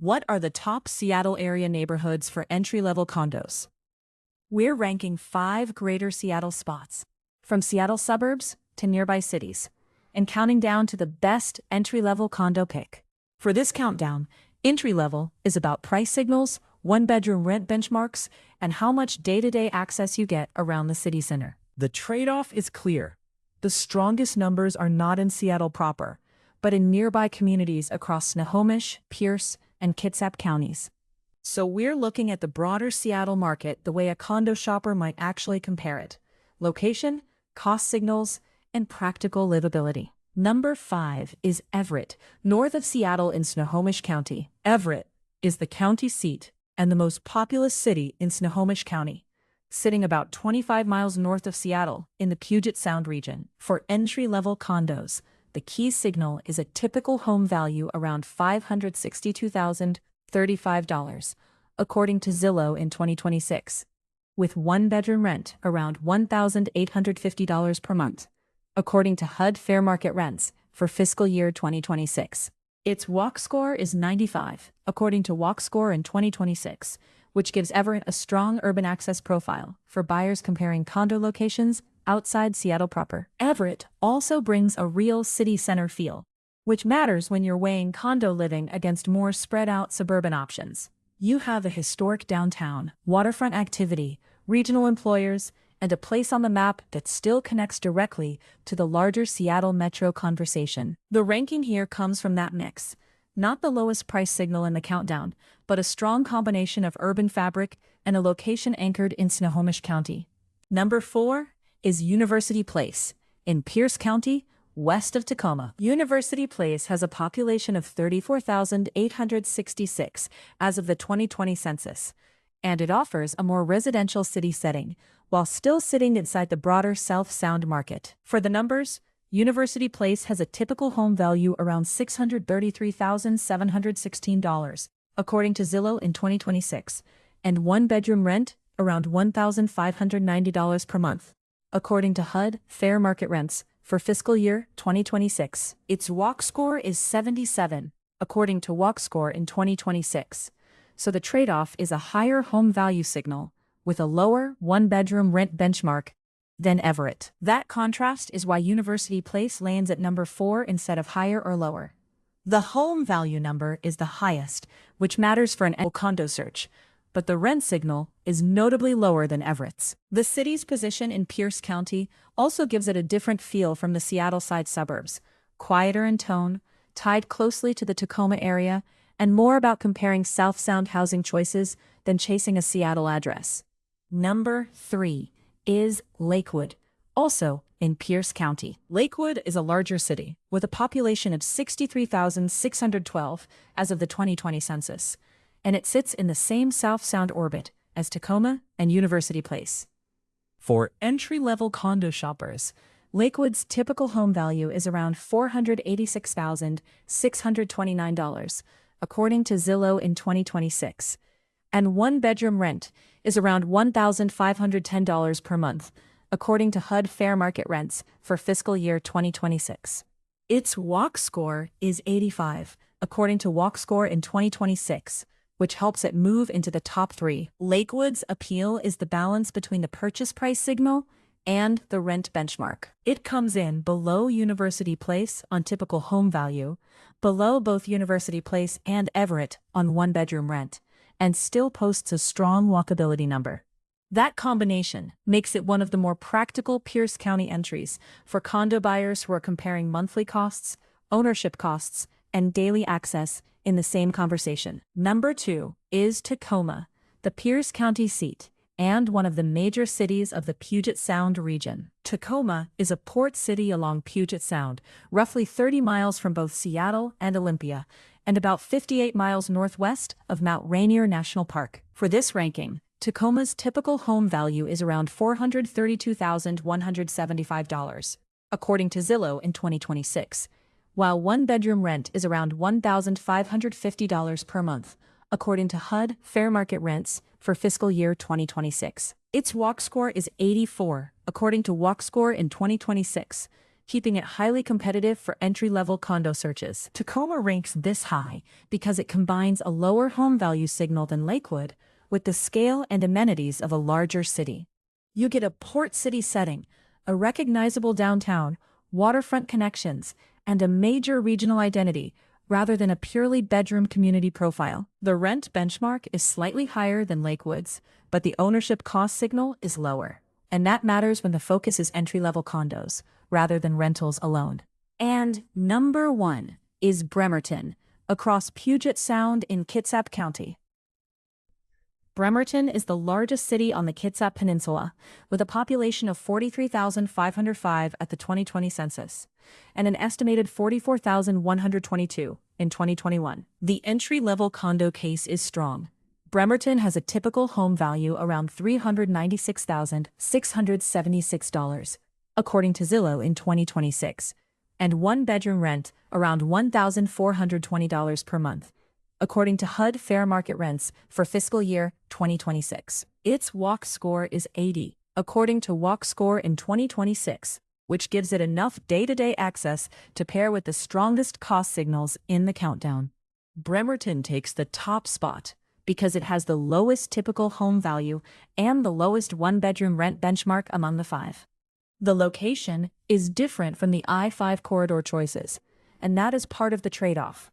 What are the top Seattle area neighborhoods for entry-level condos? We're ranking 5 greater Seattle spots, from Seattle suburbs to nearby cities, and counting down to the best entry-level condo pick. For this countdown, entry-level is about price signals, one-bedroom rent benchmarks, and how much day-to-day access you get around the city center. The trade-off is clear. The strongest numbers are not in Seattle proper, but in nearby communities across Snohomish, Pierce, and Kitsap counties. So we're looking at the broader Seattle market the way a condo shopper might actually compare it: location, cost signals, and practical livability. Number 5 is Everett, north of Seattle in Snohomish County. Everett is the county seat and the most populous city in Snohomish County, sitting about 25 miles north of Seattle in the Puget Sound region. For entry-level condos, the key signal is a typical home value around $562,035, according to Zillow in 2026, with one-bedroom rent around $1,850 per month, according to HUD Fair Market Rents for fiscal year 2026. Its walk score is 95, according to Walk Score in 2026, which gives Everett a strong urban access profile for buyers comparing condo locations outside Seattle proper. Everett also brings a real city center feel, which matters when you're weighing condo living against more spread-out suburban options. You have a historic downtown, waterfront activity, regional employers, and a place on the map that still connects directly to the larger Seattle metro conversation. The ranking here comes from that mix. Not the lowest price signal in the countdown, but a strong combination of urban fabric and a location anchored in Snohomish County. Number 4 is University Place, in Pierce County, west of Tacoma. University Place has a population of 34,866 as of the 2020 census, and it offers a more residential city setting, while still sitting inside the broader South Sound market. For the numbers, University Place has a typical home value around $633,716, according to Zillow in 2026, and one-bedroom rent around $1,590 per month, according to HUD Fair Market Rents for fiscal year 2026. Its walk score is 77, according to Walk Score in 2026. So the trade-off is a higher home value signal with a lower one-bedroom rent benchmark than Everett. That contrast is why University Place lands at number 4 instead of higher or lower. The home value number is the highest, which matters for an condo search, but the rent signal is notably lower than Everett's. The city's position in Pierce County also gives it a different feel from the Seattle side suburbs, quieter in tone, tied closely to the Tacoma area, and more about comparing South Sound housing choices than chasing a Seattle address. Number 3 is Lakewood, also in Pierce County. Lakewood is a larger city, with a population of 63,612 as of the 2020 census, and it sits in the same South Sound orbit as Tacoma and University Place. For entry-level condo shoppers, Lakewood's typical home value is around $486,629, according to Zillow in 2026, and one-bedroom rent is around $1,510 per month, according to HUD Fair Market Rents for fiscal year 2026. Its walk score is 85, according to Walk Score in 2026, which helps it move into the top 3. Lakewood's appeal is the balance between the purchase price signal and the rent benchmark. It comes in below University Place on typical home value, below both University Place and Everett on one-bedroom rent, and still posts a strong walkability number. That combination makes it one of the more practical Pierce County entries for condo buyers who are comparing monthly costs, ownership costs, and daily access in the same conversation. Number 2 is Tacoma, the Pierce County seat, and one of the major cities of the Puget Sound region. Tacoma is a port city along Puget Sound, roughly 30 miles from both Seattle and Olympia, and about 58 miles northwest of Mount Rainier National Park. For this ranking, Tacoma's typical home value is around $432,175, according to Zillow in 2026, while one-bedroom rent is around $1,550 per month, according to HUD Fair Market Rents for fiscal year 2026. Its walk score is 84, according to Walk Score in 2026, keeping it highly competitive for entry-level condo searches. Tacoma ranks this high because it combines a lower home value signal than Lakewood with the scale and amenities of a larger city. You get a port city setting, a recognizable downtown, waterfront connections, and a major regional identity, rather than a purely bedroom community profile. The rent benchmark is slightly higher than Lakewood's, but the ownership cost signal is lower. And that matters when the focus is entry-level condos, rather than rentals alone. And number 1 is Bremerton, across Puget Sound in Kitsap County. Bremerton is the largest city on the Kitsap Peninsula, with a population of 43,505 at the 2020 census, and an estimated 44,122 in 2021. The entry-level condo case is strong. Bremerton has a typical home value around $396,676, according to Zillow in 2026, and one-bedroom rent around $1,420 per month, according to HUD Fair Market Rents for fiscal year 2026. Its walk score is 80, according to Walk Score in 2026, which gives it enough day-to-day access to pair with the strongest cost signals in the countdown. Bremerton takes the top spot because it has the lowest typical home value and the lowest one-bedroom rent benchmark among the 5. The location is different from the I-5 corridor choices, and that is part of the trade-off.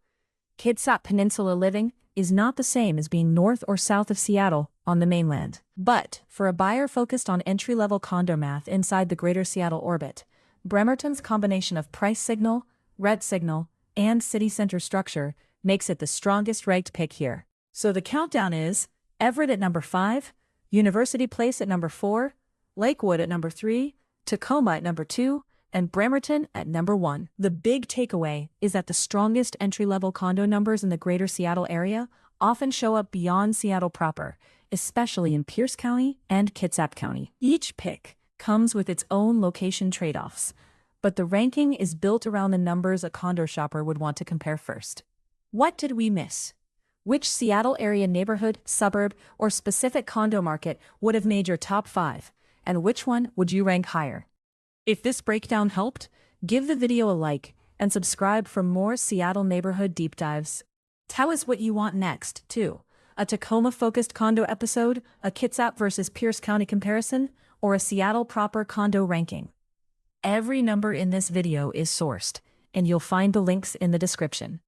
Kitsap Peninsula living is not the same as being north or south of Seattle on the mainland. But for a buyer focused on entry-level condo math inside the greater Seattle orbit, Bremerton's combination of price signal, rent signal, and city center structure makes it the strongest ranked pick here. So the countdown is Everett at number 5, University Place at number 4, Lakewood at number 3, Tacoma at number 2, and Bremerton at number 1. The big takeaway is that the strongest entry-level condo numbers in the greater Seattle area often show up beyond Seattle proper, especially in Pierce County and Kitsap County. Each pick comes with its own location trade-offs, but the ranking is built around the numbers a condo shopper would want to compare first. What did we miss? Which Seattle area neighborhood, suburb, or specific condo market would have made your top 5, and which one would you rank higher? If this breakdown helped, give the video a like and subscribe for more Seattle neighborhood deep dives. Tell us what you want next, too. A Tacoma-focused condo episode, a Kitsap versus Pierce County comparison, or a Seattle proper condo ranking. Every number in this video is sourced, and you'll find the links in the description.